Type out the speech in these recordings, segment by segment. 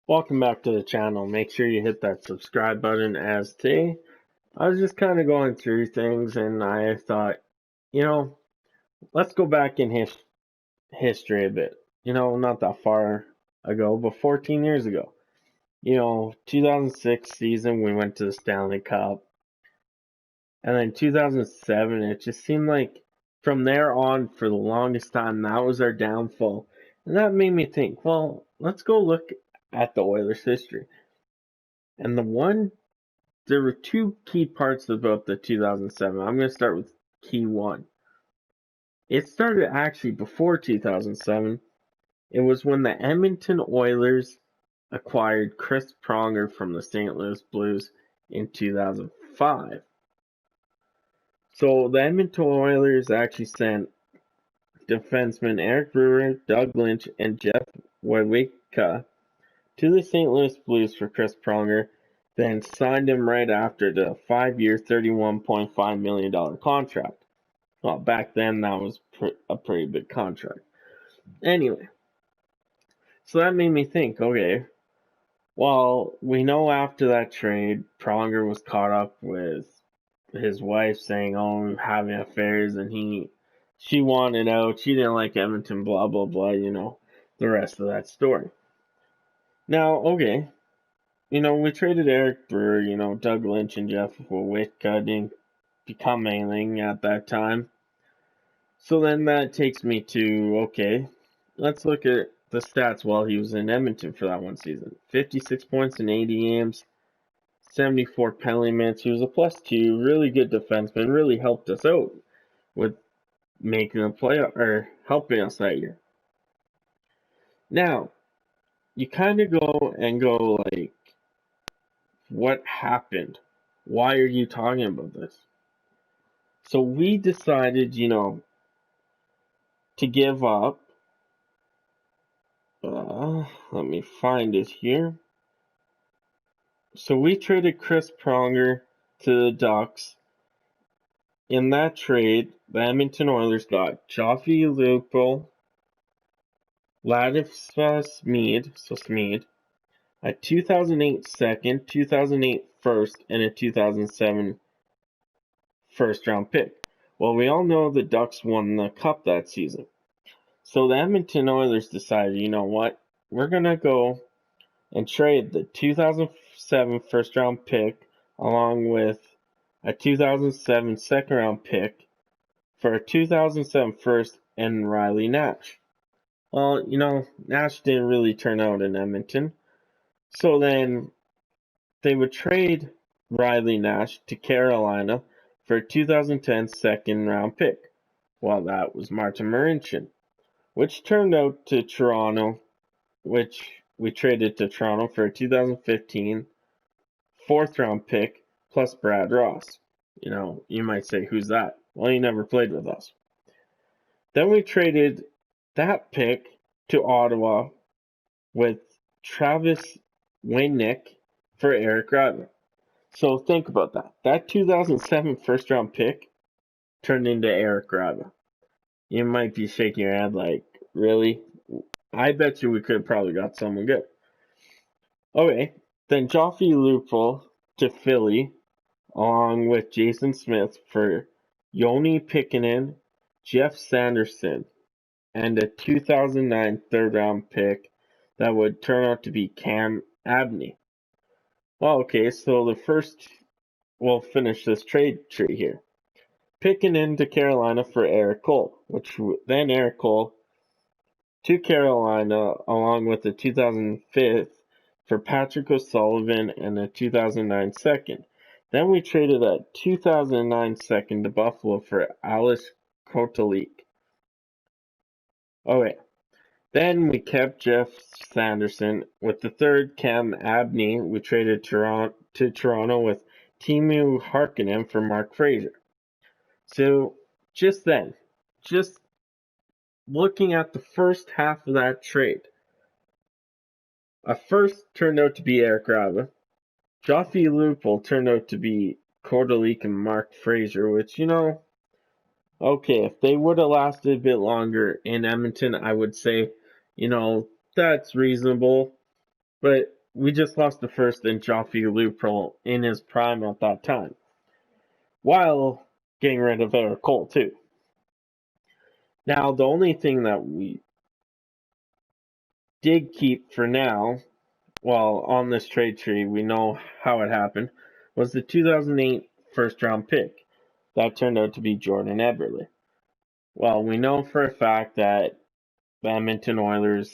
Welcome back to the channel. Make sure you hit that subscribe button. As today, I was just kind of going through things and I thought, you know, let's go back in history a bit. Not that far ago, but 14 years ago. 2006 season, we went to the Stanley Cup. And then 2007, it just seemed like from there on, for the longest time, that was our downfall. And that made me think, well, let's go look at the Oilers' history. And there were two key parts about the 2007. I'm going to start with key one. It started actually before 2007. It was when the Edmonton Oilers acquired Chris Pronger from the St. Louis Blues in 2005. So the Edmonton Oilers actually sent defensemen Eric Brewer, Doug Lynch, and Jeff Wawika to the St. Louis Blues for Chris Pronger, then signed him right after the 5-year, $31.5 million contract. Well, back then that was a pretty big contract. Anyway, so that made me think, okay, well, we know after that trade, Pronger was caught up with his wife saying, oh, having affairs, and she wanted out, she didn't like Edmonton, blah, blah, blah, the rest of that story. Now, okay, we traded Eric Brewer, Doug Lynch and Jeff Wawika didn't become anything at that time. So then that takes me to, okay, let's look at the stats while he was in Edmonton for that one season. 56 points in 80 games, 74 penalty minutes. He was a +2, really good defenseman, really helped us out with making a playoff or helping us that year. Now, you kind of go like, what happened? Why are you talking about this? So we decided, to give up. Let me find it here. So we traded Chris Pronger to the Ducks. In that trade, the Edmonton Oilers got Joffrey Lupul, Ladislav Smid, a 2008 second, 2008 first, and a 2007 first round pick. Well, we all know the Ducks won the Cup that season. So the Edmonton Oilers decided, you know what? We're going to go and trade the 2007 first round pick along with a 2007 second round pick for a 2007 first and Riley Nash. Well, Nash didn't really turn out in Edmonton. So then they would trade Riley Nash to Carolina for a 2010 second round pick. Well, that was Martin Marincin, which turned out to Toronto, which we traded to Toronto for a 2015 fourth round pick plus Brad Ross. You might say, who's that? Well, he never played with us. Then we traded that pick to Ottawa with Travis Waynick for Eric Grabber. So think about that. That 2007 first round pick turned into Eric Grabber. You might be shaking your head like, really? I bet you we could have probably got someone good. Okay, then Joffrey Lupul to Philly, along with Jason Smith for Yoni Pikkinen, Jeff Sanderson, and a 2009 third round pick that would turn out to be Cam Abney. Well, okay, so we'll finish this trade tree here. Pikkinen to Carolina for Eric Cole, then Eric Cole to Carolina along with the 2005 for Patrick O'Sullivan and a 2009 second. Then we traded a 2009 second to Buffalo for Alice Kotelik. Okay. Then we kept Jeff Sanderson. With the third, Cam Abney, we traded to Toronto with Timu Harkinen for Mark Fraser. So just looking at the first half of that trade, a first turned out to be Eric Grabber. Joffrey Lupul turned out to be Kotelik and Mark Fraser, which, okay, if they would have lasted a bit longer in Edmonton, I would say, that's reasonable. But we just lost the first in Joffrey Lupron in his prime at that time, while getting rid of Eric Cole too. Now, the only thing that we did keep for now, well, on this trade tree, we know how it happened, was the 2008 first round pick. That turned out to be Jordan Eberle. Well, we know for a fact that the Edmonton OILERS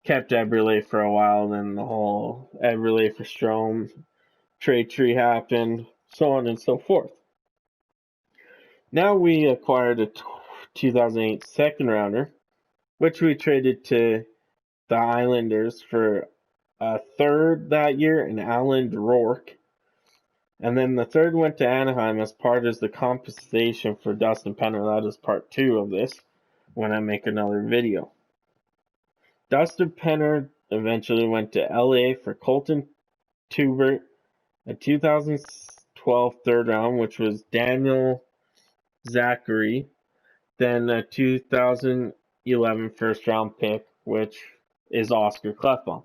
kept Eberle for a while, then the whole Eberle for Strome trade tree happened, so on and so forth. Now we acquired a 2008 second rounder, which we traded to the Islanders for a third that year, and Alan Rourke. And then the third went to Anaheim as part of the compensation for Dustin Penner. That is part 2 of this when I make another video. Dustin Penner eventually went to LA for Colton Tubert, a 2012 third round, which was Daniel Zachary, then a 2011 first round pick, which is Oscar Klefbom.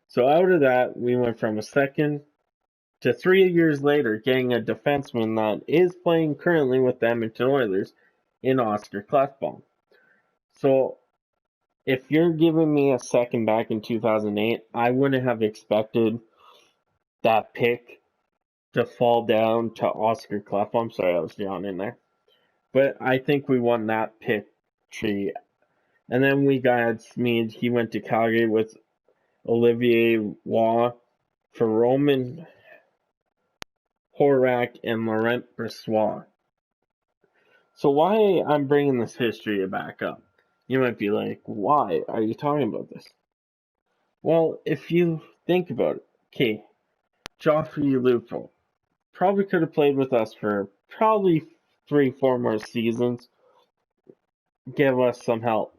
So out of that, we went from a second to 3 years later getting a defenseman that is playing currently with the Edmonton OILERS in Oscar Klefbom. So if you're giving me a second back in 2008, I wouldn't have expected that pick to fall down to Oscar Klefbom. Sorry, I was yawning there. But I think we won that pick tree. And then we got Smeed. He went to Calgary with Olivier Waugh for Roman Horak and Laurent Brossoit. So why I'm bringing this history back up? You might be like, why are you talking about this? Well, if you think about it, okay, Joffrey Lupron probably could have played with us for probably 3-4 more seasons. Give us some help.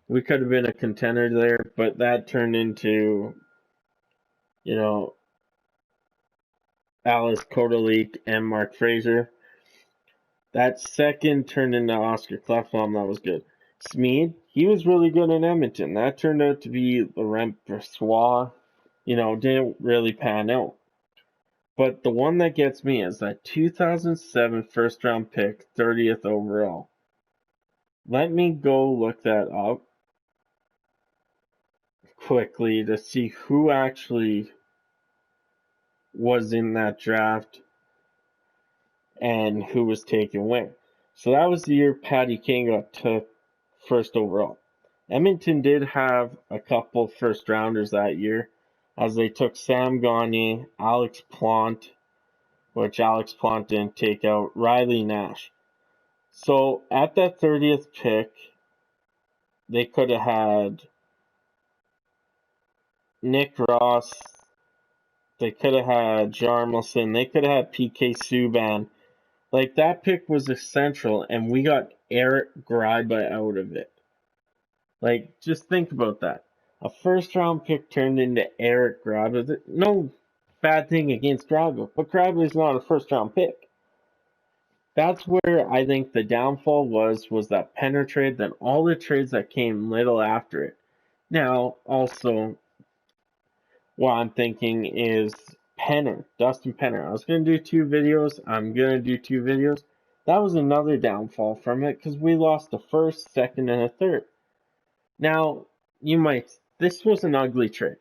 We could have been a contender there, but that turned into, Alice Kodalik and Mark Fraser. That second turned into Oscar Klefbom. That was good. Smeed, he was really good in Edmonton. That turned out to be Laurent Brossoit. Didn't really pan out. But the one that gets me is that 2007 first round pick, 30th overall. Let me go look that up quickly to see who actually was in that draft and who was taken where. So that was the year Patty King got took first overall. Edmonton did have a couple first rounders that year, as they took Sam Gagner, Alex Plante, which Alex Plante didn't take out, Riley Nash. So at that 30th pick, they could have had Nick Ross, they could have had Jarmelson, they could have had PK Subban. Like, that pick was essential, and we got Eric Gryba out of it. Like, just think about that. A first-round pick turned into Eric Gryba. No bad thing against Gryba, but Gryba is not a first-round pick. That's where I think the downfall was that Penner trade, then all the trades that came little after it. Now, also, what I'm thinking is Penner, Dustin Penner. I was going to do 2 videos. I'm going to do 2 videos. That was another downfall from it because we lost a first, second, and a third. Now, this was an ugly trade.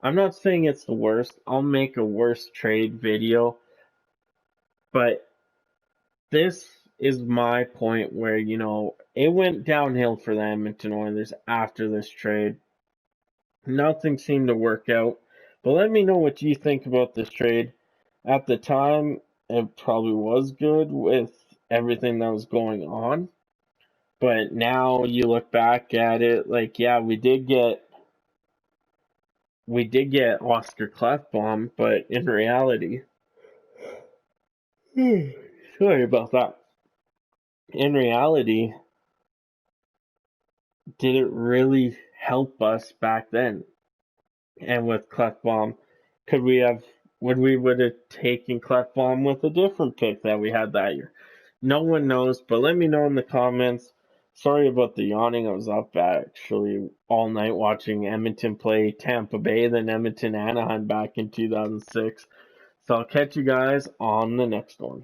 I'm not saying it's the worst. I'll make a worst trade video. But this is my point where, it went downhill for the Edmonton OILERS after this trade. Nothing seemed to work out. But let me know what you think about this trade. At the time, it probably was good with everything that was going on. But now you look back at it, like, yeah, we did get Oscar Klefbom, but in reality, sorry about that. In reality, did it really help us back then? And with Klefbom, would we have taken Klefbom with a different pick that we had that year? No one knows, but let me know in the comments. Sorry about the yawning. I was up actually all night watching Edmonton play Tampa Bay, then Edmonton Anaheim back in 2006. So I'll catch you guys on the next one.